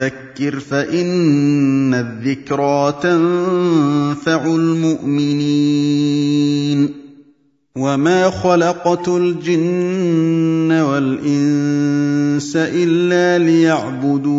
فَذَكِّرْ فَإِنَّ الذِّكْرَىٰ تَنفَعُ الْمُؤْمِنِينَ وَمَا خَلَقْتُ الْجِنَّ وَالْإِنسَ إِلَّا لِيَعْبُدُونِ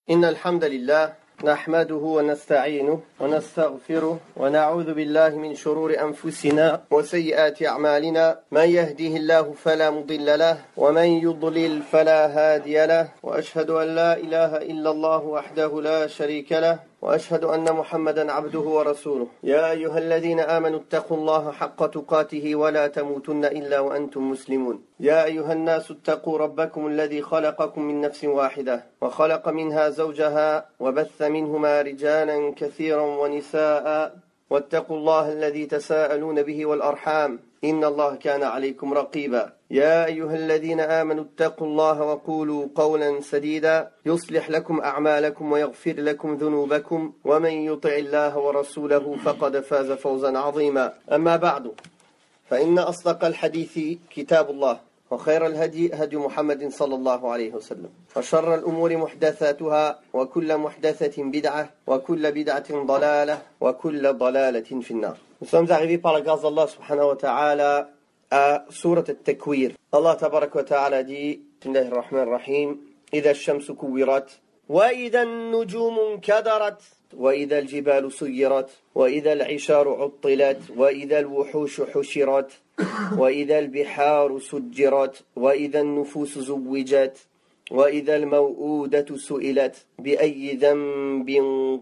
إن الحمد لله نحمده ونستعينه ونستغفره ونعوذ بالله من شرور أنفسنا وسيئات أعمالنا من يهده الله فلا مضل له ومن يضلل فلا هادي له وأشهد أن لا إله إلا الله وحده لا شريك له وأشهد أن محمدا عبده ورسوله يا أيها الذين آمنوا اتقوا الله حق تقاته ولا تموتن إلا وأنتم مسلمون يا أيها الناس اتقوا ربكم الذي خلقكم من نفس واحدة وخلق منها زوجها وبث منهما رجالا كثيرا ونساء واتقوا الله الذي تساءلون به والأرحام إن الله كان عليكم رقيبا يا أيها الذين آمنوا اتقوا الله وقولوا قولا سديدا يصلح لكم أعمالكم ويغفر لكم ذنوبكم ومن يطع الله ورسوله فقد فاز فوزا عظيما أما بعد فإن أصدق الحديث كتاب الله وخير الهدي هدي محمد صلى الله عليه وسلم وشر الأمور محدثاتها وكل محدثة بدعة وكل بدعة ضلالة وكل ضلالة في النار. Nous sommes arrivés par la grâce d'Allah subhanahu wa ta'ala à Surat al-Takwir. Allah tabarak wa ta'ala dit Bismillahir Rahmanir Rahim إذا الشمس كورت وإذا النجوم انكدرت وإذا الجبال سيرت وإذا العشار عطلت وإذا الوحوش حشرت وإذا البحار سجرت وإذا النفوس زوجت وإذا الموءودة سئلت بأي ذنب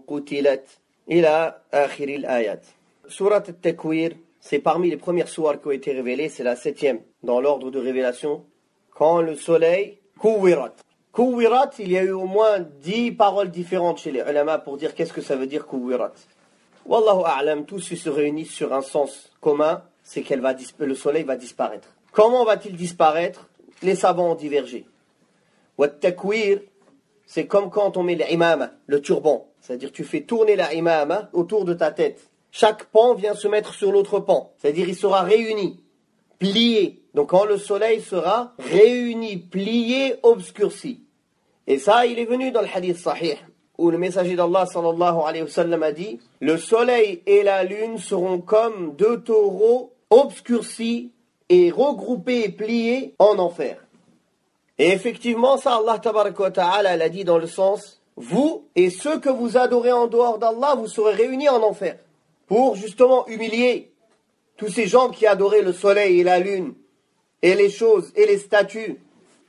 قتلت إلى آخر الآيات. Surat al-Takwir, c'est parmi les premières sourates qui ont été révélées, c'est la 7e dans l'ordre de révélation. Quand le soleil Kuwirat. Kuwirat, il y a eu au moins 10 paroles différentes chez les ulama pour dire qu'est-ce que ça veut dire Kuwirat. Wallahu a'lam, tous se réunissent sur un sens commun, c'est que le soleil va disparaître. Comment va-t-il disparaître? Les savants ont divergé. Wat takwir, c'est comme quand on met l'imama, le turban. C'est-à-dire tu fais tourner la imama autour de ta tête. Chaque pan vient se mettre sur l'autre pan. C'est-à-dire il sera réuni, plié. Donc quand le soleil sera réuni, plié, obscurci. Et ça, il est venu dans le hadith sahih, où le messager d'Allah sallallahu alayhi wa sallam a dit « Le soleil et la lune seront comme deux taureaux obscurcis et regroupés et pliés en enfer. » Et effectivement, ça, Allah tabaraka wa ta'ala l'a dit dans le sens « Vous et ceux que vous adorez en dehors d'Allah, vous serez réunis en enfer. » Pour justement humilier tous ces gens qui adoraient le soleil et la lune, et les choses et les statues,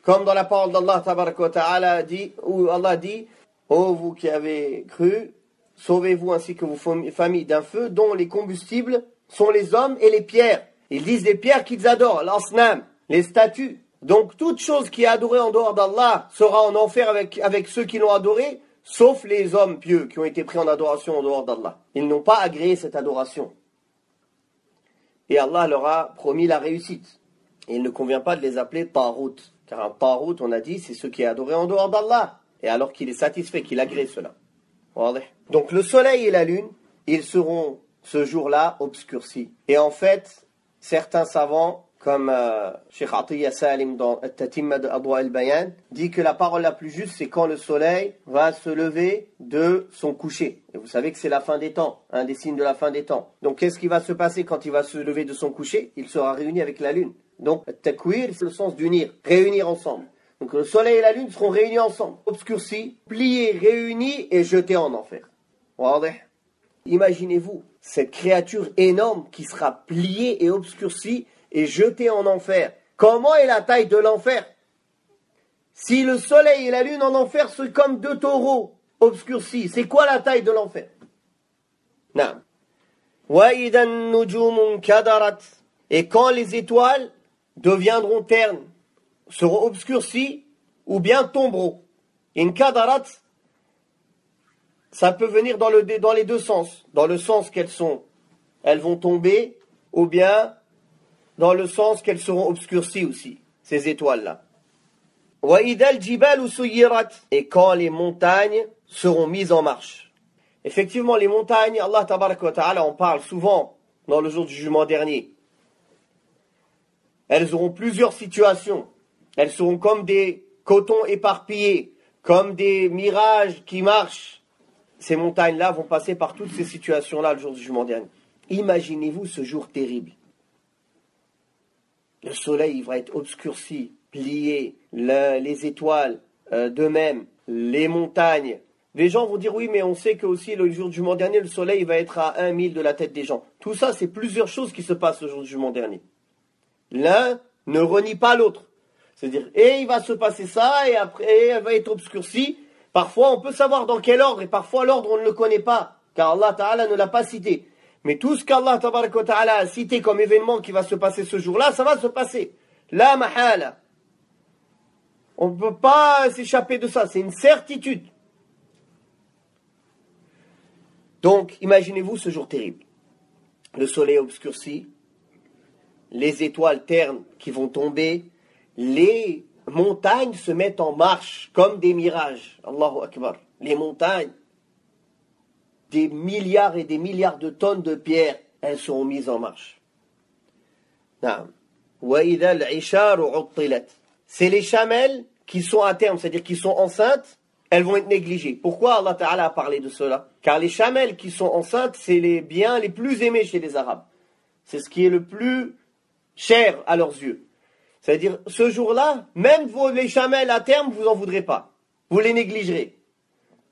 comme dans la parole d'Allah tabaraka wa ta'ala dit, où Allah dit « Ô vous qui avez cru, sauvez-vous ainsi que vos familles d'un feu dont les combustibles sont les hommes et les pierres. » Ils disent les pierres qu'ils adorent, l'asnam, les statues. Donc toute chose qui est adorée en dehors d'Allah sera en enfer avec ceux qui l'ont adoré, sauf les hommes pieux qui ont été pris en adoration en dehors d'Allah. Ils n'ont pas agréé cette adoration. Et Allah leur a promis la réussite. Et il ne convient pas de les appeler Tarout. Car un Tarout, on a dit, c'est ce qui est adoré en dehors d'Allah. Et alors qu'il est satisfait, qu'il agrée cela. Donc le soleil et la lune, ils seront ce jour-là obscurcis. Et en fait, certains savants, comme Cheikh Atiyya Salim dans At-Tatimma de Adwa al-Bayan, dit que la parole la plus juste, c'est quand le soleil va se lever de son coucher. Et vous savez que c'est la fin des temps, un des signes de la fin des temps. Donc qu'est-ce qui va se passer quand il va se lever de son coucher? Il sera réuni avec la lune. Donc, takwir, c'est le sens d'unir, réunir ensemble. Donc, le soleil et la lune seront réunis ensemble, obscurcis, pliés, réunis et jetés en enfer. Imaginez-vous, cette créature énorme qui sera pliée et obscurcie et jetée en enfer. Comment est la taille de l'enfer? Si le soleil et la lune en enfer sont comme deux taureaux obscurcis, c'est quoi la taille de l'enfer? Non. وَإِذَا النُّجُومُ انْكَدَرَتْ. Et quand les étoiles deviendront ternes, seront obscurcies ou bien tomberont. Inkadarat, ça peut venir dans les deux sens. Dans le sens elles vont tomber, ou bien dans le sens qu'elles seront obscurcies aussi, ces étoiles-là. Wa idal jibalu suyirat. Et quand les montagnes seront mises en marche. Effectivement, les montagnes, Allah tabaraka wa ta'ala en parle souvent dans le jour du jugement dernier. Elles auront plusieurs situations. Elles seront comme des coton éparpillé, comme des mirages qui marchent, ces montagnes-là vont passer par toutes ces situations-là le jour du jugement dernier. Imaginez-vous ce jour terrible. Le soleil va être obscurci, plié, les étoiles d'eux-mêmes, les montagnes. Les gens vont dire oui, mais on sait que aussi le jour du jugement dernier, le soleil va être à 1 mille de la tête des gens. Tout ça, c'est plusieurs choses qui se passent le jour du jugement dernier. L'un ne renie pas l'autre. C'est-à-dire, et il va se passer ça, et après, elle va être obscurcie. Parfois, on peut savoir dans quel ordre, et parfois l'ordre, on ne le connaît pas, car Allah Ta'ala ne l'a pas cité. Mais tout ce qu'Allah Ta'ala a cité comme événement qui va se passer ce jour-là, ça va se passer. La mahala. On ne peut pas s'échapper de ça, c'est une certitude. Donc, imaginez-vous ce jour terrible. Le soleil obscurci, les étoiles ternes qui vont tomber, les montagnes se mettent en marche comme des mirages. Allahu Akbar. Les montagnes, des milliards et des milliards de tonnes de pierres, elles seront mises en marche. C'est les chamelles qui sont à terme, c'est-à-dire qui sont enceintes, elles vont être négligées. Pourquoi Allah Ta'ala a parlé de cela? Car les chamelles qui sont enceintes, c'est les biens les plus aimés chez les Arabes. C'est ce qui est le plus cher à leurs yeux. C'est-à-dire, ce jour-là, même les chamelles à terme, vous n'en voudrez pas. Vous les négligerez.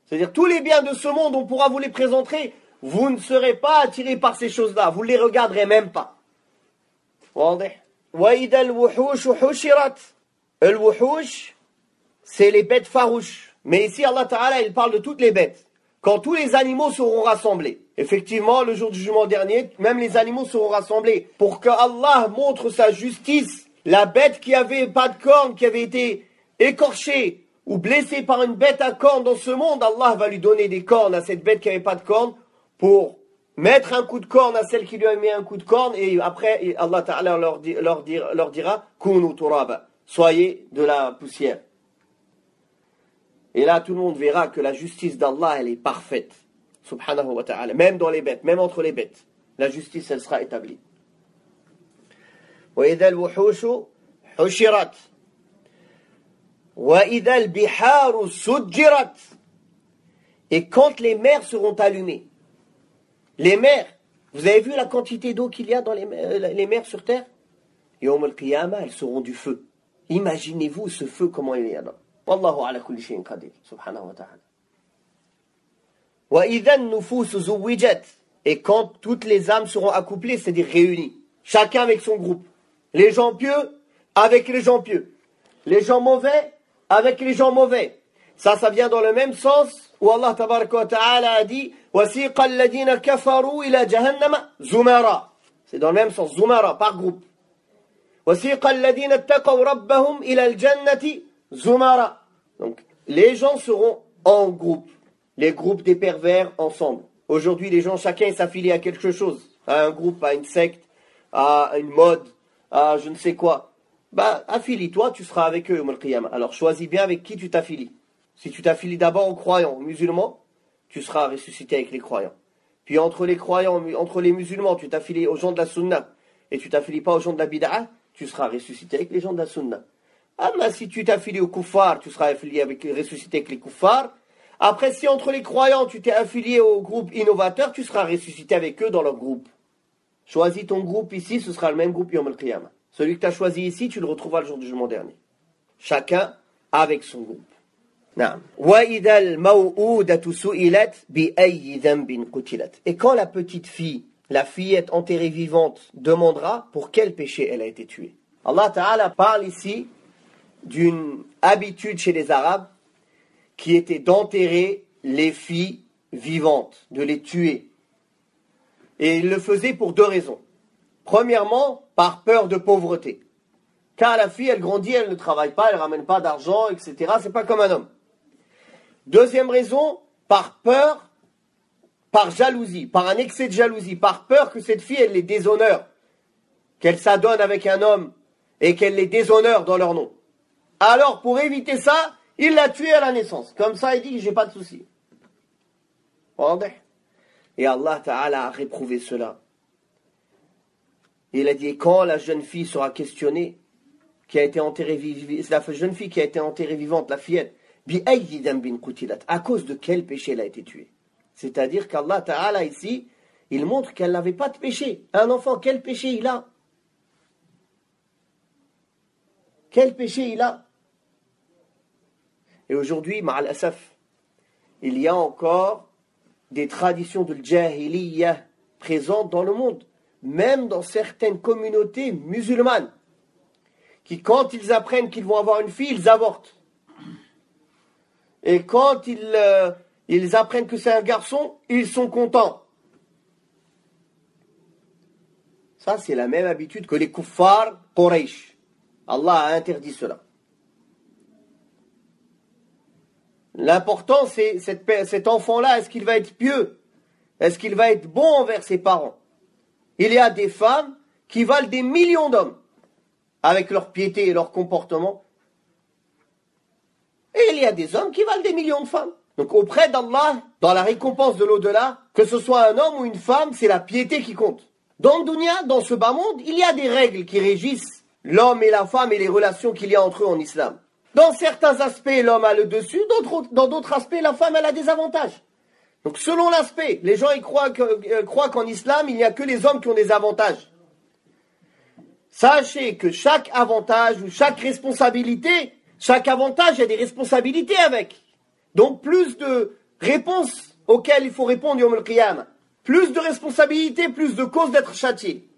C'est-à-dire, tous les biens de ce monde, on pourra vous les présenter. Vous ne serez pas attirés par ces choses-là. Vous ne les regarderez même pas. وَإِذَا الْوُحُوشُ حُشِرَتْ. Al-wuhush, c'est les bêtes farouches. Mais ici, Allah Ta'ala, il parle de toutes les bêtes. Quand tous les animaux seront rassemblés. Effectivement, le jour du jugement dernier, même les animaux seront rassemblés. Pour que Allah montre sa justice. La bête qui avait pas de cornes, qui avait été écorchée ou blessée par une bête à cornes dans ce monde, Allah va lui donner des cornes à cette bête qui n'avait pas de cornes pour mettre un coup de corne à celle qui lui a mis un coup de corne, et après Allah Ta'ala leur dira Kunu turaba, soyez de la poussière. Et là tout le monde verra que la justice d'Allah elle est parfaite, subhanahu wa ta'ala, même dans les bêtes, même entre les bêtes, la justice elle sera établie. وَإِذَا الْوُحُوشُ حُشِرَتْ وَإِذَا الْبِحَارُ سُجِّرَتْ. Et quand les mers seront allumées. Les mers, vous avez vu la quantité d'eau qu'il y a dans les mers sur terre? Yawm al-Qiyamah, elles seront du feu. Imaginez-vous ce feu, comment il est là. Wallahu ala kulli shay'in qadir, subhanahu wa ta'ala. وَإِذَا النُّفُوسُ زُوِّجَتْ. Et quand toutes les âmes seront accouplées, c'est-à-dire réunies. Chacun avec son groupe. Les gens pieux avec les gens pieux. Les gens mauvais avec les gens mauvais. Ça vient dans le même sens où Allah tabaraka wa ta'ala a dit وَسِيقَ الَّذِينَ كَفَرُوا إِلَى جَهَنَّمَ زُمَرًا. C'est dans le même sens, zumara, par groupe. وَسِيقَ الَّذِينَ اتَّقَوْا رَبَّهُمْ إِلَى الْجَنَّةِ زُمَرًا. Donc, les gens seront en groupe. Les groupes des pervers ensemble. Aujourd'hui, les gens, chacun s'affilie à quelque chose. À un groupe, à une secte, à une mode, à je ne sais quoi. Bah, affilie-toi, tu seras avec eux, Yawm al-Qiyamah. Alors, choisis bien avec qui tu t'affilies. Si tu t'affilies d'abord aux croyants, aux musulmans, tu seras ressuscité avec les croyants. Puis entre les croyants, entre les musulmans, tu t'affilies aux gens de la sunna, et tu t'affilies pas aux gens de la bid'a, tu seras ressuscité avec les gens de la sunna. Ah, mais si tu t'affilies aux kuffars, tu seras ressuscité avec les kuffars. Après, si entre les croyants, tu t'es affilié au groupe innovateur, tu seras ressuscité avec eux dans leur groupe. Choisis ton groupe ici, ce sera le même groupe Yawm al-Qiyamah. Celui que tu as choisi ici, tu le retrouveras le jour du jugement dernier. Chacun avec son groupe. وَإِذَا الْمَوْءُودَةُ سُئِلَتْ بِأَيِّ ذَنْبٍ قُتِلَتْ. Et quand la petite fille, la fillette enterrée vivante, demandera pour quel péché elle a été tuée. Allah Ta'ala parle ici d'une habitude chez les Arabes qui était d'enterrer les filles vivantes, de les tuer. Et il le faisait pour deux raisons. Premièrement, par peur de pauvreté. Car la fille, elle grandit, elle ne travaille pas, elle ne ramène pas d'argent, etc. C'est pas comme un homme. Deuxième raison, par peur, par jalousie, par un excès de jalousie, par peur que cette fille, elle les déshonore, qu'elle s'adonne avec un homme et qu'elle les déshonore dans leur nom. Alors, pour éviter ça, il l'a tuée à la naissance. Comme ça, il dit, j'ai pas de souci. Et Allah Ta'ala a réprouvé cela. Il a dit, quand la jeune fille sera questionnée, qui a été enterrée vivante, la jeune fille qui a été enterrée vivante, la fillette, à cause de quel péché elle a été tuée? C'est-à-dire qu'Allah Ta'ala ici, il montre qu'elle n'avait pas de péché. Un enfant, quel péché il a? Quel péché il a? Et aujourd'hui, ma'al asaf, il y a encore des traditions de l'jahiliyyah présentes dans le monde, même dans certaines communautés musulmanes, qui quand ils apprennent qu'ils vont avoir une fille, ils avortent. Et quand ils apprennent que c'est un garçon, ils sont contents. Ça, c'est la même habitude que les kuffars Quraysh. Allah a interdit cela. L'important, c'est cet enfant-là, est-ce qu'il va être pieux? Est-ce qu'il va être bon envers ses parents? Il y a des femmes qui valent des millions d'hommes, avec leur piété et leur comportement. Et il y a des hommes qui valent des millions de femmes. Donc auprès d'Allah, dans la récompense de l'au-delà, que ce soit un homme ou une femme, c'est la piété qui compte. Dans le dunya, dans ce bas monde, il y a des règles qui régissent l'homme et la femme et les relations qu'il y a entre eux en islam. Dans certains aspects, l'homme a le dessus, dans d'autres aspects, la femme elle a des avantages. Donc selon l'aspect, les gens ils croient qu'en islam, il n'y a que les hommes qui ont des avantages. Sachez que chaque avantage ou chaque responsabilité, chaque avantage, il y a des responsabilités avec. Donc plus de réponses auxquelles il faut répondre Yawm al-Qiyamah. Plus de responsabilités, plus de causes d'être châtié.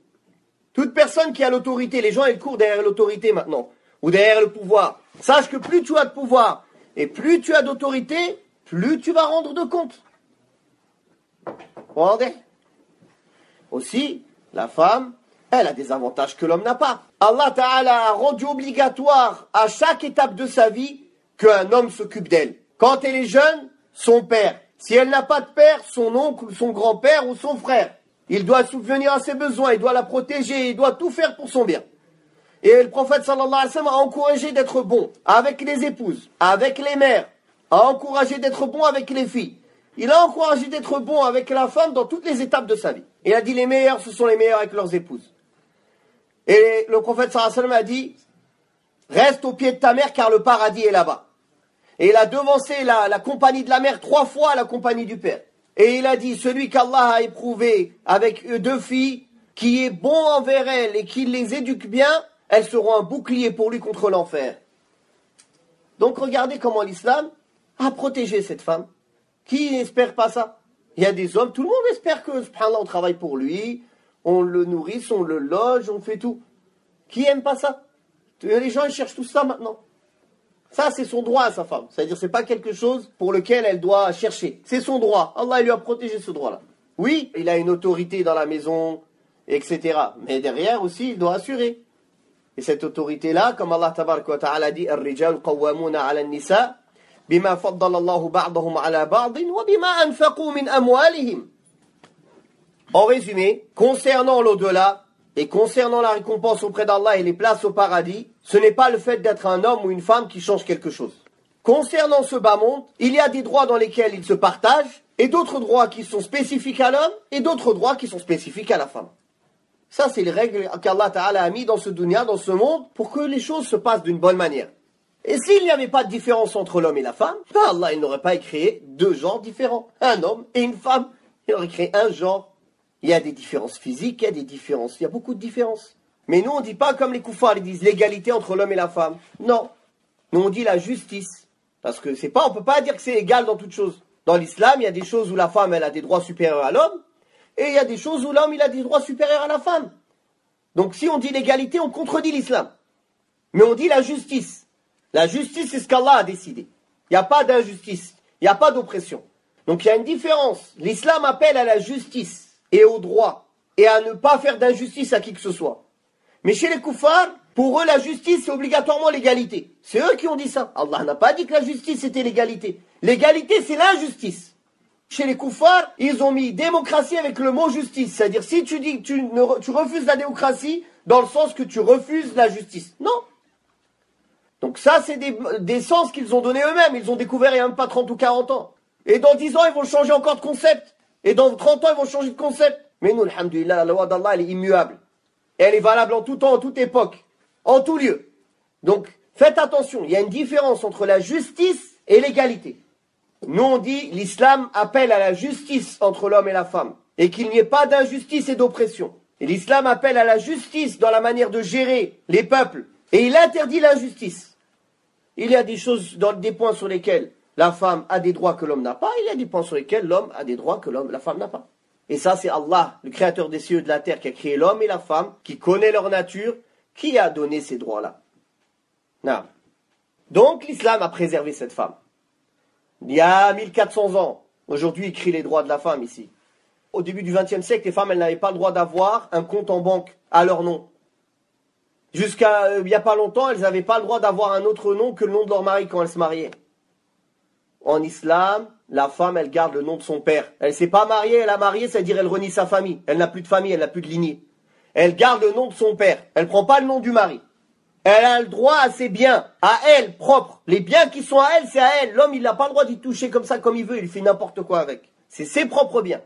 Toute personne qui a l'autorité, les gens ils courent derrière l'autorité maintenant, ou derrière le pouvoir. Sache que plus tu as de pouvoir et plus tu as d'autorité, plus tu vas rendre de compte. Regardez. Aussi, la femme, elle a des avantages que l'homme n'a pas. Allah Ta'ala a rendu obligatoire à chaque étape de sa vie qu'un homme s'occupe d'elle. Quand elle est jeune, son père. Si elle n'a pas de père, son oncle, son grand-père ou son frère. Il doit subvenir à ses besoins, il doit la protéger, il doit tout faire pour son bien. Et le prophète sallallahu alayhi wa sallam a encouragé d'être bon avec les épouses, avec les mères, a encouragé d'être bon avec les filles. Il a encouragé d'être bon avec la femme dans toutes les étapes de sa vie. Il a dit les meilleurs, ce sont les meilleurs avec leurs épouses. Et le prophète sallallahu alayhi wa sallam a dit, reste au pied de ta mère car le paradis est là-bas. Et il a devancé la compagnie de la mère 3 fois à la compagnie du père. Et il a dit, celui qu'Allah a éprouvé avec 2 filles, qui est bon envers elles et qui les éduque bien, elles seront un bouclier pour lui contre l'enfer. Donc regardez comment l'islam a protégé cette femme. Qui n'espère pas ça? Il y a des hommes, tout le monde espère que, subhanallah, on travaille pour lui, on le nourrisse, on le loge, on fait tout. Qui aime pas ça? Les gens ils cherchent tout ça maintenant. Ça, c'est son droit à sa femme. C'est-à-dire, c'est pas quelque chose pour lequel elle doit chercher. C'est son droit. Allah, il lui a protégé ce droit-là. Oui, il a une autorité dans la maison, etc. Mais derrière aussi, il doit assurer. Et cette autorité-là, comme Allah tabaraka wa ta'ala dit, Ar-rijal qawwamuna 'ala an-nisa bima faddala Allahu ba'dahum 'ala ba'din wa bima anfaqu min amwalihim. En résumé, concernant l'au-delà et concernant la récompense auprès d'Allah et les places au paradis, ce n'est pas le fait d'être un homme ou une femme qui change quelque chose. Concernant ce bas monde, il y a des droits dans lesquels ils se partagent et d'autres droits qui sont spécifiques à l'homme et d'autres droits qui sont spécifiques à la femme. Ça, c'est les règles qu'Allah Ta'ala a mis dans ce dunya, dans ce monde, pour que les choses se passent d'une bonne manière. Et s'il n'y avait pas de différence entre l'homme et la femme, Allah, il n'aurait pas créé 2 genres différents. Un homme et une femme. Il aurait créé un genre. Il y a des différences physiques, il y a des différences, il y a beaucoup de différences. Mais nous, on ne dit pas comme les kuffars, ils disent l'égalité entre l'homme et la femme. Non. Nous, on dit la justice. Parce que c'est pas, on peut pas dire que c'est égal dans toutes choses. Dans l'islam, il y a des choses où la femme, elle a des droits supérieurs à l'homme. Et il y a des choses où l'homme, il a des droits supérieurs à la femme. Donc si on dit l'égalité, on contredit l'islam. Mais on dit la justice. La justice, c'est ce qu'Allah a décidé. Il n'y a pas d'injustice. Il n'y a pas d'oppression. Donc il y a une différence. L'islam appelle à la justice et au droit. Et à ne pas faire d'injustice à qui que ce soit. Mais chez les kuffars, pour eux, la justice, c'est obligatoirement l'égalité. C'est eux qui ont dit ça. Allah n'a pas dit que la justice, c'était l'égalité. L'égalité, c'est l'injustice. Chez les kuffars, ils ont mis démocratie avec le mot justice. C'est-à-dire, si tu dis que tu refuses la démocratie, dans le sens que tu refuses la justice. Non. Donc ça, c'est des sens qu'ils ont donnés eux-mêmes. Ils ont découvert il n'y a même pas 30 ou 40 ans. Et dans 10 ans, ils vont changer encore de concept. Et dans 30 ans, ils vont changer de concept. Mais nous, alhamdulillah, la loi d'Allah, elle est immuable. Et elle est valable en tout temps, en toute époque. En tout lieu. Donc, faites attention, il y a une différence entre la justice et l'égalité. Nous, on dit, l'islam appelle à la justice entre l'homme et la femme, et qu'il n'y ait pas d'injustice et d'oppression. Et l'islam appelle à la justice dans la manière de gérer les peuples, et il interdit l'injustice. Il y a des choses, des points sur lesquels la femme a des droits que l'homme n'a pas, il y a des points sur lesquels l'homme a des droits que la femme n'a pas. Et ça, c'est Allah, le créateur des cieux et de la terre, qui a créé l'homme et la femme, qui connaît leur nature, qui a donné ces droits-là. Non. Donc, l'islam a préservé cette femme. Il y a 1400 ans, aujourd'hui, il crie les droits de la femme ici. Au début du XXe siècle, les femmes, elles n'avaient pas le droit d'avoir un compte en banque à leur nom. Jusqu'à il n'y a pas longtemps, elles n'avaient pas le droit d'avoir un autre nom que le nom de leur mari quand elles se mariaient. En islam, la femme, elle garde le nom de son père. Elle ne s'est pas mariée, elle a marié, c'est-à-dire elle renie sa famille. Elle n'a plus de famille, elle n'a plus de lignée. Elle garde le nom de son père. Elle ne prend pas le nom du mari. Elle a le droit à ses biens, à elle, propres. Les biens qui sont à elle, c'est à elle. L'homme, il n'a pas le droit d'y toucher comme ça, comme il veut. Il fait n'importe quoi avec. C'est ses propres biens.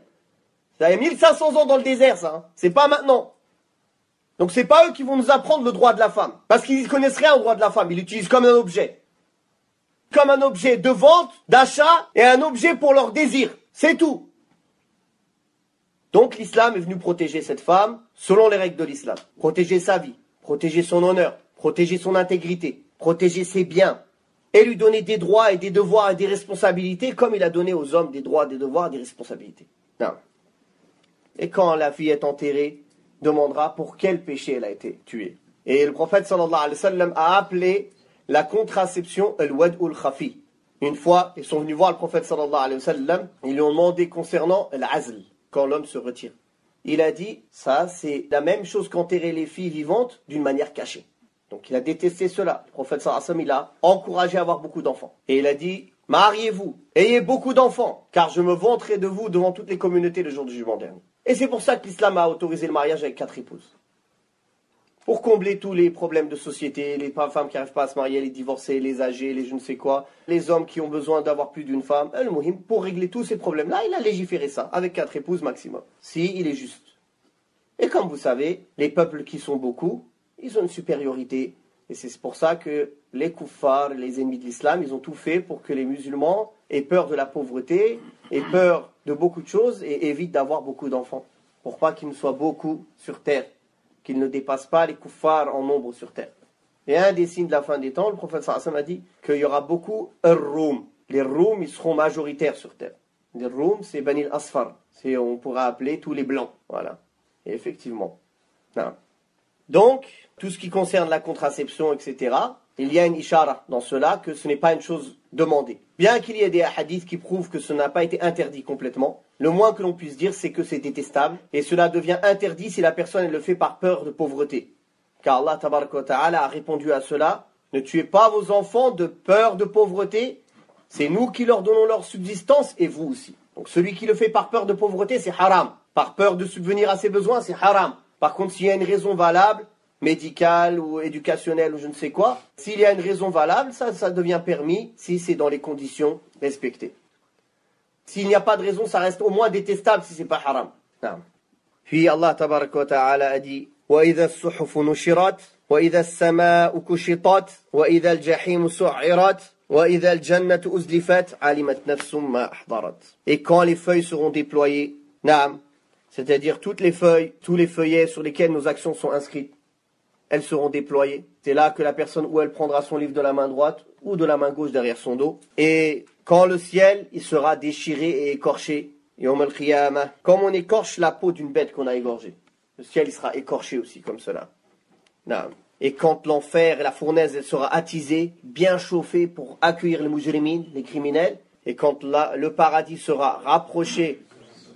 Ça y a 1500 ans dans le désert, ça. Hein. C'est pas maintenant. Donc c'est pas eux qui vont nous apprendre le droit de la femme. Parce qu'ils ne connaissent rien au droit de la femme. Ils l'utilisent comme un objet. Comme un objet de vente, d'achat, et un objet pour leur désir. C'est tout. Donc l'islam est venu protéger cette femme selon les règles de l'islam. Protéger sa vie, protéger son honneur, protéger son intégrité, protéger ses biens, et lui donner des droits et des devoirs et des responsabilités comme il a donné aux hommes des droits, des devoirs et des responsabilités. Non. Et quand la fille est enterrée, demandera pour quel péché elle a été tuée. Et le prophète sallallahu alayhi wa sallam a appelé la contraception al-wad'ul khafi. Une fois, ils sont venus voir le prophète sallallahu alayhi wa sallam, ils lui ont demandé concernant l'azl, quand l'homme se retire. Il a dit, ça c'est la même chose qu'enterrer les filles vivantes d'une manière cachée. Donc il a détesté cela. Le prophète sallallahu alayhi wa sallam, il a encouragé à avoir beaucoup d'enfants. Et il a dit, mariez-vous, ayez beaucoup d'enfants, car je me vanterai de vous devant toutes les communautés le jour du jugement dernier. Et c'est pour ça que l'islam a autorisé le mariage avec 4 épouses. Pour combler tous les problèmes de société, les femmes qui n'arrivent pas à se marier, les divorcés, les âgés, les je ne sais quoi, les hommes qui ont besoin d'avoir plus d'une femme, pour régler tous ces problèmes-là, il a légiféré ça, avec 4 épouses maximum, si il est juste. Et comme vous savez, les peuples qui sont beaucoup, ils ont une supériorité. Et c'est pour ça que les kuffars, les ennemis de l'islam, ils ont tout fait pour que les musulmans aient peur de la pauvreté, aient peur de beaucoup de choses et évitent d'avoir beaucoup d'enfants. Pour pas qu'ils ne soient beaucoup sur terre, qu'ils ne dépassent pas les kuffars en nombre sur terre. Et un des signes de la fin des temps, le prophète sallallahu alayhi wa sallam a dit qu'il y aura beaucoup ar-Roum. Les Roum, ils seront majoritaires sur terre. Les Roum, c'est Bani al-Asfar. On pourra appeler tous les blancs. Voilà. Et effectivement. Non. Donc, tout ce qui concerne la contraception, etc., il y a une ishara dans cela que ce n'est pas une chose demandée. Bien qu'il y ait des hadiths qui prouvent que ce n'a pas été interdit complètement, le moins que l'on puisse dire, c'est que c'est détestable, et cela devient interdit si la personne elle le fait par peur de pauvreté. Car Allah tabaraka wa ta'ala a répondu à cela, ne tuez pas vos enfants de peur de pauvreté, c'est nous qui leur donnons leur subsistance, et vous aussi. Donc celui qui le fait par peur de pauvreté, c'est haram. Par peur de subvenir à ses besoins, c'est haram. Par contre, s'il y a une raison valable, médicale ou éducationnelle ou je ne sais quoi, s'il y a une raison valable, ça devient permis si c'est dans les conditions respectées. S'il n'y a pas de raison, ça reste au moins détestable si c'est pas haram. Non. Puis Allah tabaraka wa ta'ala a dit وَإِذَا الصُّحُفُ نُشِرَتْ وَإِذَا السَّمَاءُ كُشِطَتْ وَإِذَا الْجَحِيمُ سُعِّرَتْ وَإِذَا الْجَنَّةُ أُزْلِفَتْ عَلِمَتْ نَفْسٌ مَا أَحْضَرَتْ. Et quand les feuilles seront déployées, naam, c'est-à-dire toutes les feuilles, tous les feuillets sur lesquels nos actions sont inscrites, elles seront déployées. C'est là que la personne, ou elle prendra son livre de la main droite, ou de la main gauche derrière son dos. Et quand le ciel, il sera déchiré et écorché, Yawm al-Qiyamah, comme on écorche la peau d'une bête qu'on a égorgée. Le ciel, il sera écorché aussi, comme cela. Non. Et quand l'enfer et la fournaise, elle sera attisée, bien chauffée pour accueillir les mujrimines, les criminels, et quand le paradis sera rapproché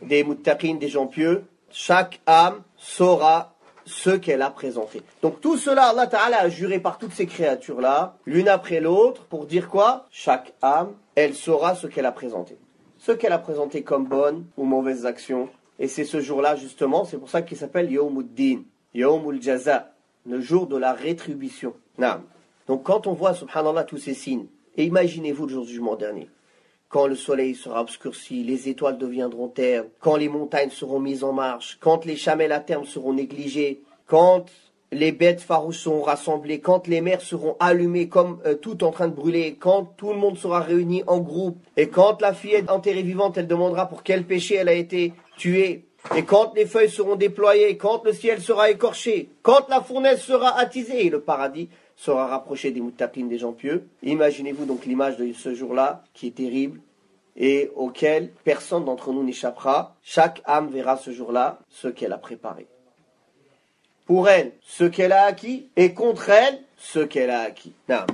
des muttaqin, des gens pieux, chaque âme saura ce qu'elle a présenté. Donc tout cela, Allah Ta'ala a juré par toutes ces créatures-là, l'une après l'autre, pour dire quoi? Chaque âme, elle saura ce qu'elle a présenté. Ce qu'elle a présenté comme bonnes ou mauvaises actions. Et c'est ce jour-là, justement, c'est pour ça qu'il s'appelle Yawmuddin, Yawmul Jaza, le jour de la rétribution. Naam. Donc quand on voit, subhanallah, tous ces signes, et imaginez-vous le jour du jugement dernier, quand le soleil sera obscurci, les étoiles deviendront ternes, quand les montagnes seront mises en marche, quand les chamelles à terme seront négligées, quand les bêtes farouches seront rassemblées, quand les mers seront allumées comme tout en train de brûler, quand tout le monde sera réuni en groupe, et quand la fillette enterrée vivante, elle demandera pour quel péché elle a été tuée, et quand les feuilles seront déployées, quand le ciel sera écorché, quand la fournaise sera attisée, et le paradis sera rapproché des muttaqines, des gens pieux. Imaginez-vous donc l'image de ce jour-là, qui est terrible, et auquel personne d'entre nous n'échappera. Chaque âme verra ce jour-là ce qu'elle a préparé. Pour elle, ce qu'elle a acquis, et contre elle, ce qu'elle a acquis. Non.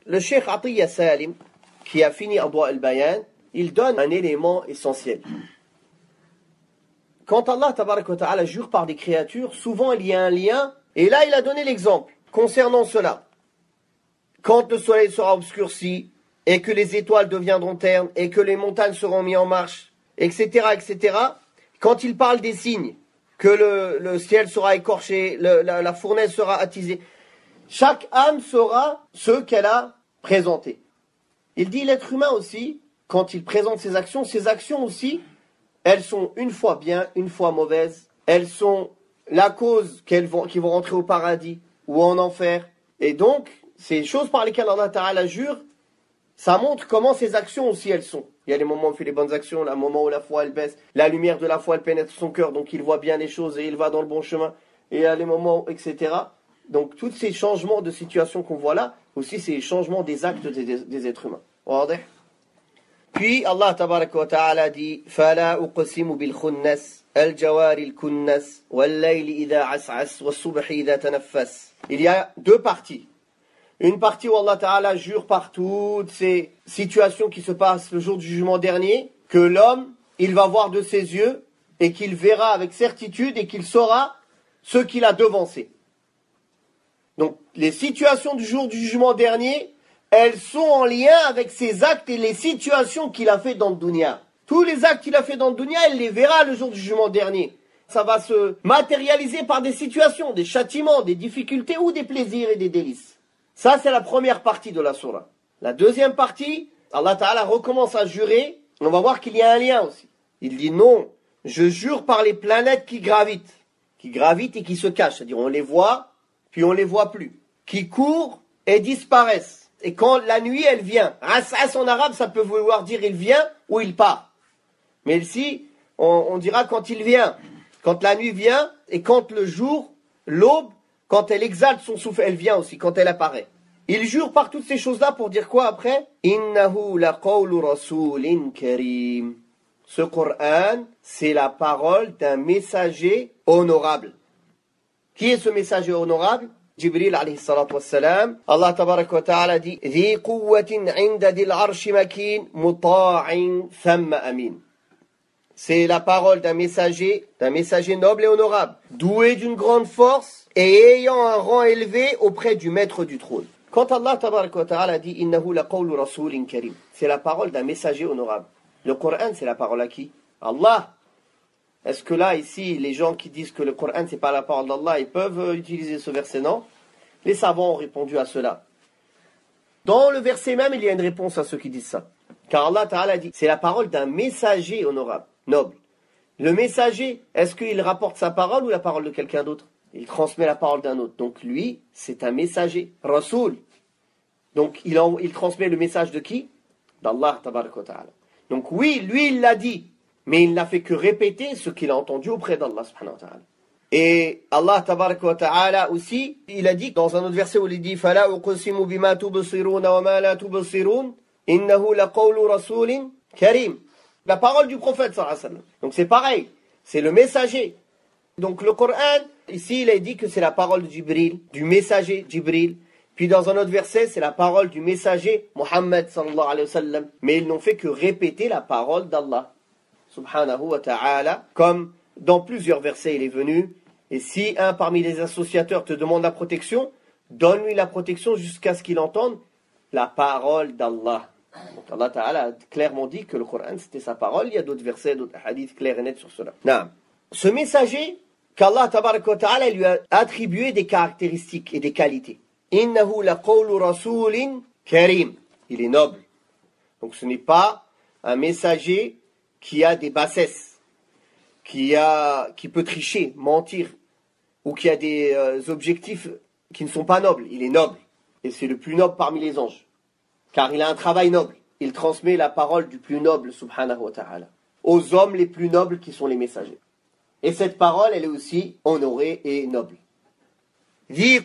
Le Cheikh Atiyya Salim, qui a fini Adwa al-Bayan, il donne un élément essentiel. Quand Allah tabarak wa ta'ala jure par des créatures, souvent il y a un lien, et là il a donné l'exemple concernant cela. Quand le soleil sera obscurci, et que les étoiles deviendront ternes, et que les montagnes seront mises en marche, etc., etc., quand il parle des signes, que le ciel sera écorché, la fournaise sera attisée, chaque âme saura ce qu'elle a présenté. Il dit l'être humain aussi, quand il présente ses actions aussi, elles sont une fois bien, une fois mauvaises. Elles sont la cause qui vont rentrer au paradis ou en enfer. Et donc, ces choses par lesquelles Allah Ta'ala jure, ça montre comment ces actions aussi elles sont. Il y a les moments où il fait les bonnes actions, le moment où la foi elle baisse, la lumière de la foi elle pénètre son cœur, donc il voit bien les choses et il va dans le bon chemin. Et il y a les moments, etc. Donc tous ces changements de situation qu'on voit là, aussi c'est les changements des actes des êtres humains. Puis Allah tabaraka wa ta'ala dit Fala uqsimu bil khunnas al-jawari al-kunnas wal-layli idha as'as was-subhi idha tanaffas. Il y a deux parties. Une partie où Allah Ta'ala jure par toutes ces situations qui se passent le jour du jugement dernier, que l'homme, il va voir de ses yeux et qu'il verra avec certitude et qu'il saura ce qu'il a devancé. Donc, les situations du jour du jugement dernier, elles sont en lien avec ses actes et les situations qu'il a fait dans le dunya. Tous les actes qu'il a fait dans le dunya, il les verra le jour du jugement dernier. Ça va se matérialiser par des situations, des châtiments, des difficultés ou des plaisirs et des délices. Ça, c'est la première partie de la sourate. La deuxième partie, Allah Ta'ala recommence à jurer. On va voir qu'il y a un lien aussi. Il dit non, je jure par les planètes qui gravitent et qui se cachent. C'est-à-dire on les voit, puis on les voit plus. Qui courent et disparaissent. Et quand la nuit, elle vient. As'as en arabe, ça peut vouloir dire il vient ou il part. Mais ici, on dira quand il vient. Quand la nuit vient et quand le jour, l'aube, quand elle exalte son souffle, elle vient aussi, quand elle apparaît. Il jure par toutes ces choses-là pour dire quoi après? Innahu laqawlu rasulin karim. Ce Coran, c'est la parole d'un messager honorable. Qui est ce messager honorable? Jibril alayhi salatu wassalam. Allah tabaraka wa ta'ala dit Dhi quwwatin inda dil arshi makin muta'in thamma amin. C'est la parole d'un messager noble et honorable, doué d'une grande force et ayant un rang élevé auprès du maître du trône. Quand Allah tabaraka wa ta'ala dit Innahu laqawlu rasulin karim, c'est la parole d'un messager honorable. Le Coran, c'est la parole à qui? Allah. Est-ce que là, ici, les gens qui disent que le Coran, c'est pas la parole d'Allah, ils peuvent utiliser ce verset? Non. Les savants ont répondu à cela. Dans le verset même, il y a une réponse à ceux qui disent ça. Car Allah Ta'ala dit, c'est la parole d'un messager honorable, noble. Le messager, est-ce qu'il rapporte sa parole ou la parole de quelqu'un d'autre? Il transmet la parole d'un autre. Donc lui, c'est un messager, Rasoul. Donc il transmet le message de qui? D'Allah Tabaraka wa Ta'ala. Donc oui, lui il l'a dit, mais il n'a fait que répéter ce qu'il a entendu auprès d'Allah subhanahu wa ta'ala. Et Allah tabaraka wa ta'ala aussi, il a dit dans un autre verset où il dit Fala uqsimu bima tubsiruna wa ma la tubsirun innahu laqawlu rasulin karim. La parole du prophète sallallahu alayhi wa sallam. Donc c'est pareil, c'est le messager. Donc le Coran, ici il a dit que c'est la parole de Jibril, du messager Jibril. Puis dans un autre verset, c'est la parole du messager Muhammad sallallahu alayhi wa sallam. Mais ils n'ont fait que répéter la parole d'Allah subhanahu wa ta'ala. Comme dans plusieurs versets il est venu. Et si un parmi les associateurs te demande la protection, donne-lui la protection jusqu'à ce qu'il entende la parole d'Allah. Donc Allah ta'ala a clairement dit que le Coran c'était sa parole. Il y a d'autres versets, d'autres hadiths clairs et nets sur cela. Naam. Ce messager qu'Allah tabaraka wa ta'ala lui a attribué des caractéristiques et des qualités. Innahu laqawlu rasulin karim. Il est noble. Donc ce n'est pas un messager qui a des bassesses, qui peut tricher, mentir, ou qui a des objectifs qui ne sont pas nobles. Il est noble. Et c'est le plus noble parmi les anges. Car il a un travail noble. Il transmet la parole du plus noble, subhanahu wa ta'ala, aux hommes les plus nobles qui sont les messagers. Et cette parole, elle est aussi honorée et noble. Il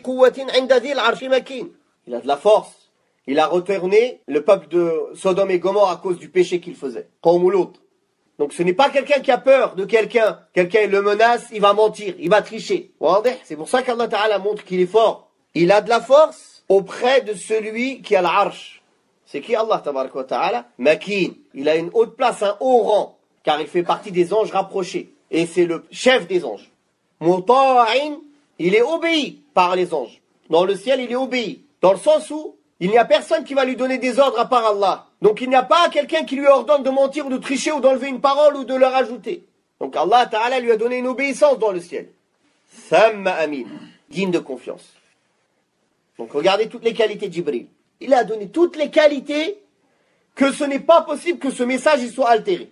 a de la force. Il a retourné le peuple de Sodome et Gomorrhe à cause du péché qu'il faisait. Donc ce n'est pas quelqu'un qui a peur de quelqu'un. Quelqu'un le menace, il va mentir, il va tricher. C'est pour ça qu'Allah Ta'ala montre qu'il est fort. Il a de la force auprès de celui qui a l'arche. C'est qui Allah Ta'ala? Makin. Il a une haute place, un haut rang, car il fait partie des anges rapprochés. Et c'est le chef des anges. Muta'in, il est obéi par les anges. Dans le ciel, il est obéi. Dans le sens où il n'y a personne qui va lui donner des ordres à part Allah. Donc il n'y a pas quelqu'un qui lui ordonne de mentir ou de tricher ou d'enlever une parole ou de le rajouter. Donc Allah Ta'ala lui a donné une obéissance dans le ciel. Thamma amin, digne de confiance. Donc regardez toutes les qualités de Jibril. Il a donné toutes les qualités que ce n'est pas possible que ce message il soit altéré.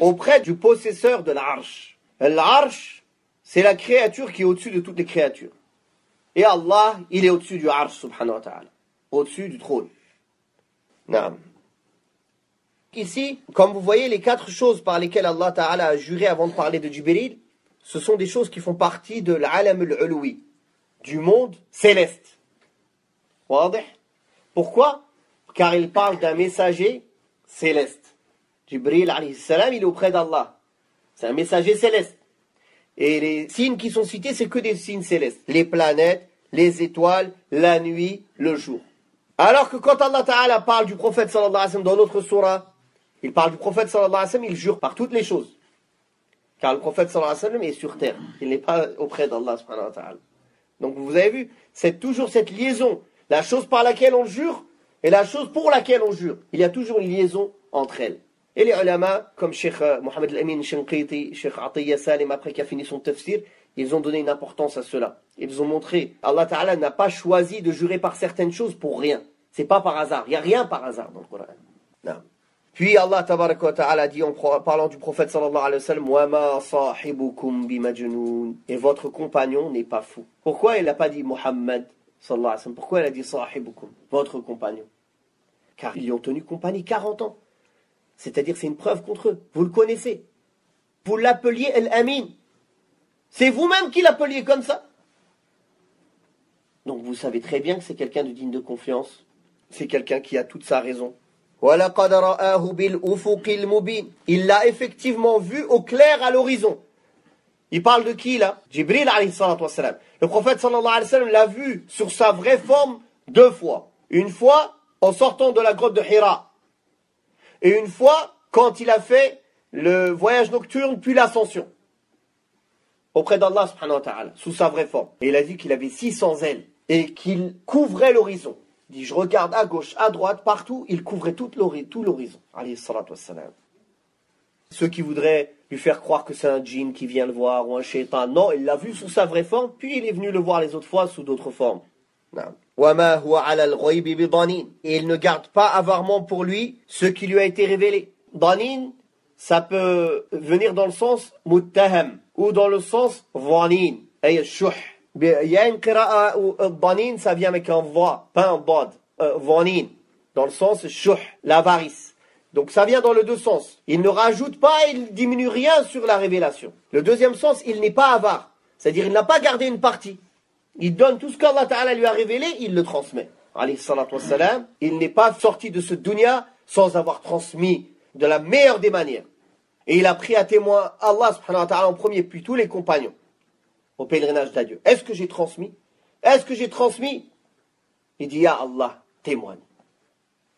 Auprès du possesseur de l'arche. L'arche, c'est la créature qui est au-dessus de toutes les créatures. Et Allah, il est au-dessus du arsh, subhanahu wa ta'ala. Au-dessus du trône. Naam. Ici, comme vous voyez, les 4 choses par lesquelles Allah Ta'ala a juré avant de parler de Jibril, ce sont des choses qui font partie de l'alam al-ulwi, du monde céleste. Pourquoi? Car il parle d'un messager céleste. Jibril, alayhi salam, il est auprès d'Allah. C'est un messager céleste. Et les signes qui sont cités, c'est que des signes célestes. Les planètes, les étoiles, la nuit, le jour. Alors que quand Allah Ta'ala parle du prophète sallallahu alayhi wa sallam dans notre surah, il parle du prophète sallallahu alayhi wa sallam, il jure par toutes les choses. Car le prophète sallallahu alayhi wa sallam est sur terre. Il n'est pas auprès d'Allah subhanahu wa ta'ala. Donc vous avez vu, c'est toujours cette liaison. La chose par laquelle on jure et la chose pour laquelle on jure. Il y a toujours une liaison entre elles. Et les ulama, comme Cheikh Mohamed Al-Amin Shinqiti, Cheikh Atiyya Salim, après qui a fini son tafsir, ils ont donné une importance à cela. Ils ont montré, Allah Ta'ala n'a pas choisi de jurer par certaines choses pour rien. C'est pas par hasard. Il n'y a rien par hasard dans le Coran. Non. Puis Allah Ta'ala dit en parlant du prophète sallallahu alayhi wa sallam, wa ma sahibukum bimajnoun. Et votre compagnon n'est pas fou. Pourquoi il n'a pas dit Muhammad sallallahu alayhi wa sallam? Pourquoi il a dit sahibukum, votre compagnon? Car ils lui ont tenu compagnie 40 ans. C'est-à-dire c'est une preuve contre eux. Vous le connaissez. Vous l'appeliez Al-Amin. C'est vous-même qui l'appeliez comme ça. Donc vous savez très bien que c'est quelqu'un de digne de confiance. C'est quelqu'un qui a toute sa raison. Il l'a effectivement vu au clair à l'horizon. Il parle de qui là? Jibril alayhi salatu wassalam. Le prophète sallallahu alayhi wa sallam l'a vu sur sa vraie forme 2 fois. Une fois en sortant de la grotte de Hira. Et une fois quand il a fait le voyage nocturne puis l'ascension. Auprès d'Allah subhanahu wa ta'ala, sous sa vraie forme. Et il a dit qu'il avait 600 ailes et qu'il couvrait l'horizon. Il dit, je regarde à gauche, à droite, partout, il couvrait tout l'horizon. Alayhi salatu wassalam. Ceux qui voudraient lui faire croire que c'est un djinn qui vient le voir ou un shaitan, non, il l'a vu sous sa vraie forme, puis il est venu le voir les autres fois sous d'autres formes. Et il ne garde pas avarement pour lui ce qui lui a été révélé. Danin, ça peut venir dans le sens muttaham ou dans le sens vanin, ay shuh. Il y a une qira'a où danin, ça vient avec un va, pas un bad, vanin, dans le sens shuh, l'avarice. Donc ça vient dans le 2 sens. Il ne rajoute pas, il ne diminue rien sur la révélation. Le 2e sens, il n'est pas avare. C'est-à-dire il n'a pas gardé une partie. Il donne tout ce qu'Allah Ta'ala lui a révélé, il le transmet. Alayhi salatu wassalam, il n'est pas sorti de ce dunya sans avoir transmis de la meilleure des manières. Et il a pris à témoin Allah subhanahu wa ta'ala en premier, puis tous les compagnons au pèlerinage d'adieu. Est-ce que j'ai transmis? Est-ce que j'ai transmis? Il dit, Ya Allah, témoigne.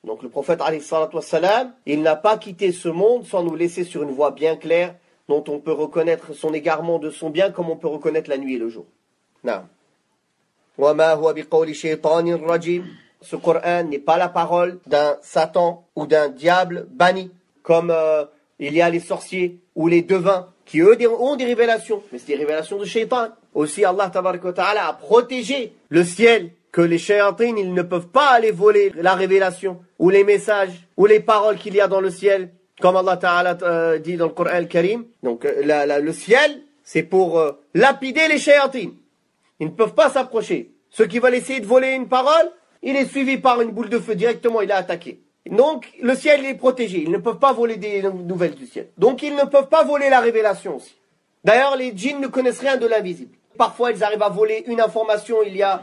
Donc le prophète alayhi salatu wassalam, il n'a pas quitté ce monde sans nous laisser sur une voie bien claire, dont on peut reconnaître son égarement de son bien, comme on peut reconnaître la nuit et le jour. Non. Ce Coran n'est pas la parole d'un Satan ou d'un diable banni, comme il y a les sorciers ou les devins qui eux ont des révélations, mais c'est des révélations de shaitan. Aussi Allah tabaraka wa ta'ala a protégé le ciel, que les shayatines ils ne peuvent pas aller voler la révélation ou les messages ou les paroles qu'il y a dans le ciel, Comme Allah Ta'ala dit dans le Coran al-Karim, donc le ciel, c'est pour lapider les shayatines. Ils ne peuvent pas s'approcher. Ceux qui veulent essayer de voler une parole, il est suivi par une boule de feu directement, il est attaqué. Donc le ciel est protégé, ils ne peuvent pas voler des nouvelles du ciel. Donc ils ne peuvent pas voler la révélation aussi. D'ailleurs, les djinns ne connaissent rien de l'invisible. Parfois, ils arrivent à voler une information, il y a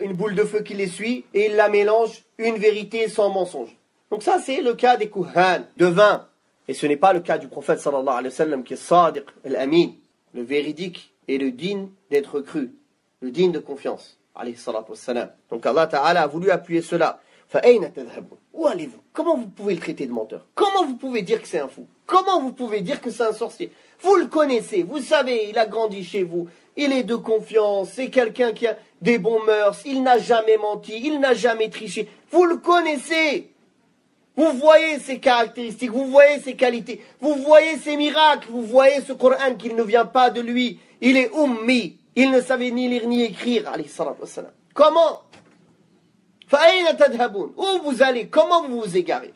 une boule de feu qui les suit, et ils la mélangent, une vérité sans mensonge. Donc ça, c'est le cas des kuhan, devins. Et ce n'est pas le cas du prophète sallallahu alayhi wa sallam, qui est sadiq, al-amin, le véridique et le digne d'être cru, le digne de confiance, alayhi salatu wassalam. Donc Allah Ta'ala a voulu appuyer cela. فَأَيْنَ تَذْهَبُونَ Où allez-vous? Comment vous pouvez le traiter de menteur? Comment vous pouvez dire que c'est un fou? Comment vous pouvez dire que c'est un sorcier? Vous le connaissez, vous savez, il a grandi chez vous, il est de confiance, c'est quelqu'un qui a des bons mœurs, il n'a jamais menti, il n'a jamais triché. Vous le connaissez. Vous voyez ses caractéristiques, vous voyez ses qualités, vous voyez ses miracles, vous voyez ce Coran qu'il ne vient pas de lui. Il est ummi, il ne savait ni lire ni écrire, alayhi salatu wassalam. Comment? فَأَيْنَ تَذْهَبُونَ Où vous allez? Comment vous vous égarez?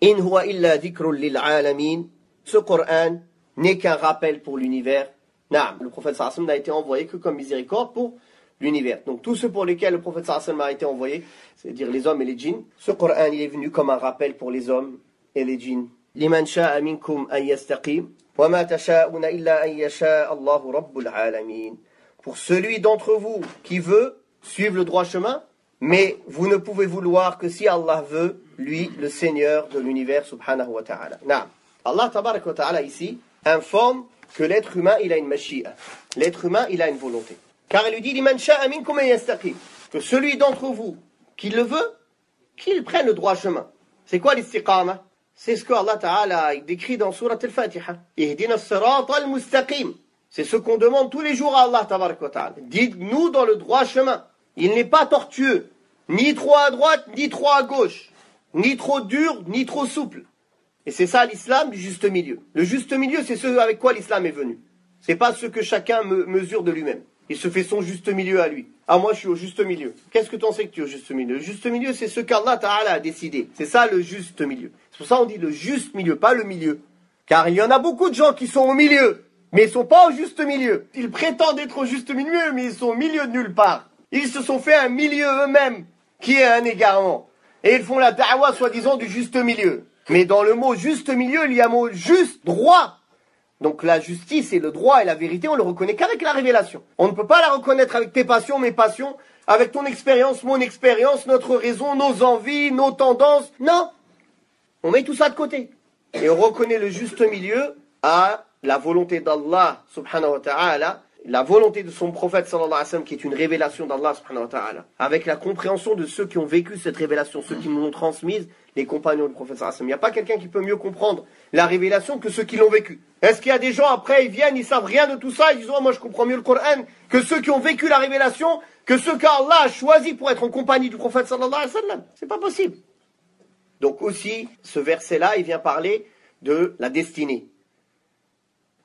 إِنْ هُوَ إِلَّا ذِكْرٌ لِلْعَالَمِينَ Ce Coran n'est qu'un rappel pour l'univers. Naam, le prophète sallallahu alayhi wa sallam n'a été envoyé que comme miséricorde pour l'univers. Donc tous ceux pour lesquels le prophète sallallahu alayhi wa sallam a été envoyé, c'est-à-dire les hommes et les djinns, ce Coran il est venu comme un rappel pour les hommes et les djinns. لِمَنْ شَاءَ مِنْكُمْ أَنْ يَسْتَقِيمَ وَمَا تَشَاءُونَ إِلَّا أَنْ يَشَاءَ اللَّهُ رَبُّ الْعَالَمِينَ Pour celui d'entre vous qui veut suivre le droit chemin, mais vous ne pouvez vouloir que si Allah veut, lui, le Seigneur de l'univers, subhanahu wa ta'ala. Naam. Allah tabarak wa ta'ala ici informe que l'être humain, il a une mashi'a. L'être humain, il a une volonté. Car il lui dit, liman sha'a minkum an yastaqim, que celui d'entre vous qui le veut, qu'il prenne le droit chemin. C'est quoi l'istiqama? C'est ce que Allah ta'ala a décrit dans Surat al-Fatiha. Ihdina as-sirata al-mustaqim. C'est ce qu'on demande tous les jours à Allah tabarak wa ta'ala. Dites-nous dans le droit chemin. Il n'est pas tortueux, ni trop à droite, ni trop à gauche, ni trop dur, ni trop souple. Et c'est ça l'islam du juste milieu. Le juste milieu, c'est ce avec quoi l'islam est venu. C'est pas ce que chacun mesure de lui-même. Il se fait son juste milieu à lui. Ah, moi je suis au juste milieu. Qu'est-ce que tu en sais que tu es au juste milieu? Le juste milieu, c'est ce qu'Allah Ta'ala a décidé. C'est ça le juste milieu. C'est pour ça qu'on dit le juste milieu, pas le milieu. Car il y en a beaucoup de gens qui sont au milieu, mais ils sont pas au juste milieu. Ils prétendent être au juste milieu, mais ils sont au milieu de nulle part. Ils se sont fait un milieu eux-mêmes, qui est un égarement. Et ils font la da'wa soi-disant du juste milieu. Mais dans le mot juste milieu, il y a un mot juste, droit. Donc la justice et le droit et la vérité, on le reconnaît qu'avec la révélation. On ne peut pas la reconnaître avec tes passions, mes passions, avec ton expérience, mon expérience, notre raison, nos envies, nos tendances. Non. On met tout ça de côté. Et on reconnaît le juste milieu à la volonté d'Allah, subhanahu wa ta'ala, la volonté de son prophète sallallahu alayhi wa sallam qui est une révélation d'Allah subhanahu wa ta'ala, avec la compréhension de ceux qui ont vécu cette révélation, ceux qui nous l'ont transmise, les compagnons du prophète sallallahu alayhi wa sallam. Il n'y a pas quelqu'un qui peut mieux comprendre la révélation que ceux qui l'ont vécu. Est-ce qu'il y a des gens après, ils viennent, ils savent rien de tout ça, ils disent, oh, moi je comprends mieux le Coran que ceux qui ont vécu la révélation, que ceux qu'Allah a choisi pour être en compagnie du prophète sallallahu alayhi wa sallam? C'est pas possible. Donc aussi, ce verset-là, il vient parler de la destinée.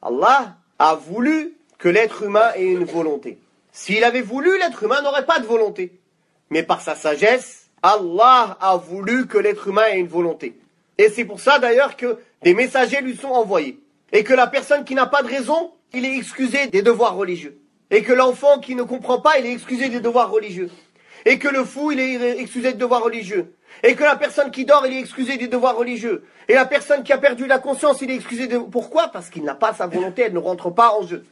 Allah a voulu que l'être humain ait une volonté. S'il avait voulu, l'être humain n'aurait pas de volonté. Mais par sa sagesse, Allah a voulu que l'être humain ait une volonté. Et c'est pour ça d'ailleurs que des messagers lui sont envoyés. Et que la personne qui n'a pas de raison, il est excusé des devoirs religieux. Et que l'enfant qui ne comprend pas, il est excusé des devoirs religieux. Et que le fou, il est excusé des devoirs religieux. Et que la personne qui dort, il est excusé des devoirs religieux. Et la personne qui a perdu la conscience, il est excusé de... Pourquoi? Parce qu'il n'a pas sa volonté, elle ne rentre pas en jeu.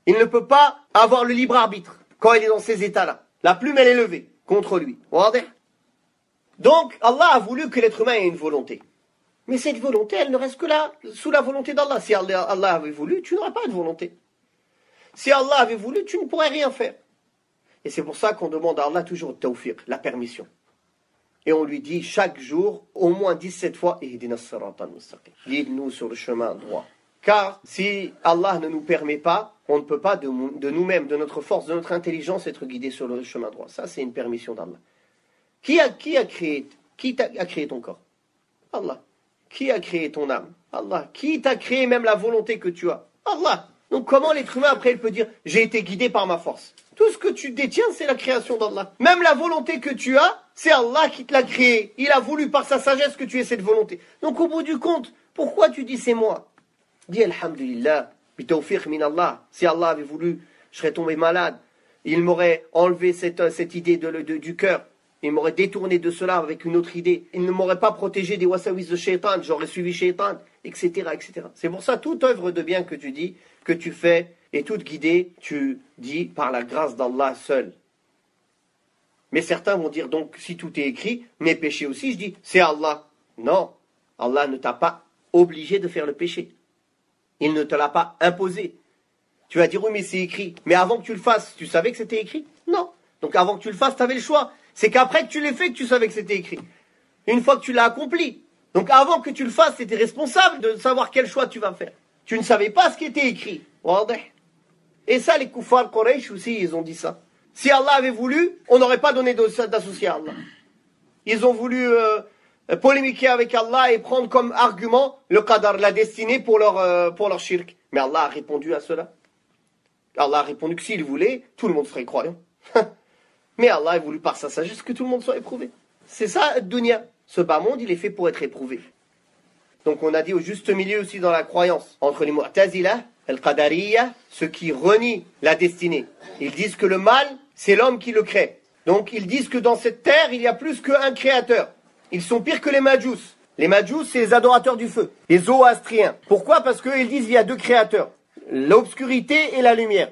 Il ne peut pas avoir le libre arbitre quand il est dans ces états-là. La plume, elle est levée contre lui. Donc, Allah a voulu que l'être humain ait une volonté. Mais cette volonté, elle ne reste que là, sous la volonté d'Allah. Si Allah avait voulu, tu n'aurais pas de volonté. Si Allah avait voulu, tu ne pourrais rien faire. Et c'est pour ça qu'on demande à Allah toujours le tawfiq, la permission. Et on lui dit chaque jour, au moins 17 fois, guide-nous sur le chemin droit. Car si Allah ne nous permet pas, on ne peut pas de nous-mêmes, de notre force, de notre intelligence, être guidé sur le chemin droit. Ça, c'est une permission d'Allah. Qui a créé ton corps? Allah. Qui a créé ton âme? Allah. Qui t'a créé même la volonté que tu as? Allah. Donc comment l'être humain, après, il peut dire, j'ai été guidé par ma force? Tout ce que tu détiens, c'est la création d'Allah. Même la volonté que tu as, c'est Allah qui te l'a créé. Il a voulu par sa sagesse que tu aies cette volonté. Donc au bout du compte, pourquoi tu dis c'est moi? Dis Alhamdulillah, bitawfiq min Allah. Si Allah avait voulu, je serais tombé malade. Il m'aurait enlevé cette idée du cœur. Il m'aurait détourné de cela avec une autre idée. Il ne m'aurait pas protégé des wasawis de shaitan. J'aurais suivi shaitan, etc., etc. C'est pour ça, toute œuvre de bien que tu dis, que tu fais, et toute guidée, tu dis par la grâce d'Allah seul. Mais certains vont dire, donc, si tout est écrit, mes péchés aussi, je dis, c'est Allah. Non, Allah ne t'a pas obligé de faire le péché. Il ne te l'a pas imposé. Tu vas dire, oui, mais c'est écrit. Mais avant que tu le fasses, tu savais que c'était écrit? Non. Donc avant que tu le fasses, tu avais le choix. C'est qu'après que tu l'aies fait que tu savais que c'était écrit. Une fois que tu l'as accompli. Donc avant que tu le fasses, tu étais responsable de savoir quel choix tu vas faire. Tu ne savais pas ce qui était écrit. Et ça, les kuffars Quraysh aussi, ils ont dit ça. Si Allah avait voulu, on n'aurait pas donné d'associé à Allah. Ils ont voulu polémiquer avec Allah et prendre comme argument le qadar, la destinée pour leur shirk. Mais Allah a répondu à cela. Allah a répondu que s'il voulait, tout le monde serait croyant. Mais Allah a voulu par sa sagesse que tout le monde soit éprouvé. C'est ça, dunya. Ce bas monde, il est fait pour être éprouvé. Donc on a dit au juste milieu aussi dans la croyance, entre les Mu'tazila, Al-Qadariyya, ceux qui renient la destinée. Ils disent que le mal, c'est l'homme qui le crée. Donc ils disent que dans cette terre, il y a plus qu'un créateur. Ils sont pires que les Majous. Les Majous, c'est les adorateurs du feu, les Zoroastriens. Pourquoi? Parce qu'ils disent qu'il y a deux créateurs, l'obscurité et la lumière.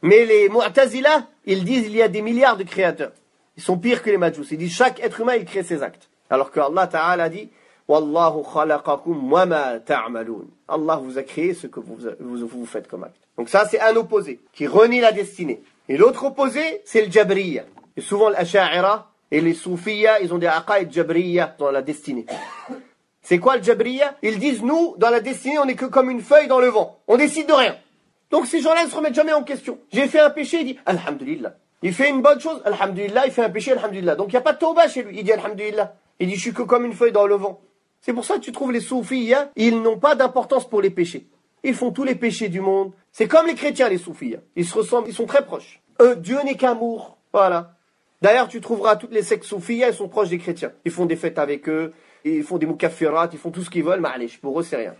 Mais les Mu'tazila, ils disent qu'il y a des milliards de créateurs. Ils sont pires que les Majous. Ils disent chaque être humain, il crée ses actes. Alors que Allah Ta'ala dit Wallahu khalaqakum wa ma ta'malun. Allah vous a créé ce que vous faites comme acte. Donc ça, c'est un opposé qui renie la destinée. Et l'autre opposé, c'est le Jabriya. Et souvent, l'Asha'ira et les Soufiyya, ils ont des aqaïd Jabriya dans la destinée. C'est quoi le Jabriya? Ils disent, nous, dans la destinée, on n'est que comme une feuille dans le vent. On décide de rien. Donc ces gens-là ne se remettent jamais en question. J'ai fait un péché, il dit Alhamdulillah. Il fait une bonne chose, Alhamdulillah. Il fait un péché, Alhamdulillah. Donc il n'y a pas de tawbah chez lui. Il dit Alhamdulillah. Il dit, je suis que comme une feuille dans le vent. C'est pour ça que tu trouves les soufis, ils n'ont pas d'importance pour les péchés. Ils font tous les péchés du monde. C'est comme les chrétiens, les soufis. Ils se ressemblent, ils sont très proches. Dieu n'est qu'amour. Voilà. D'ailleurs, tu trouveras toutes les sectes soufis, elles sont proches des chrétiens. Ils font des fêtes avec eux, ils font des mukaffirat, ils font tout ce qu'ils veulent, mais pour eux, c'est rien.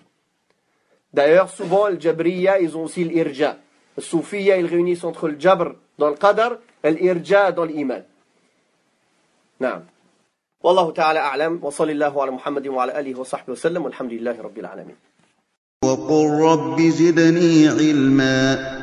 D'ailleurs, souvent, le Jabriya, ils ont aussi l'irja. Le Soufiya, ils réunissent entre le Jabr dans le Qadar et l'irja dans l'iman. Naam. والله تعالى أعلم وصلى الله على محمد وعلى آله وصحبه وسلم والحمد لله رب العالمين. وقل رب زدني علما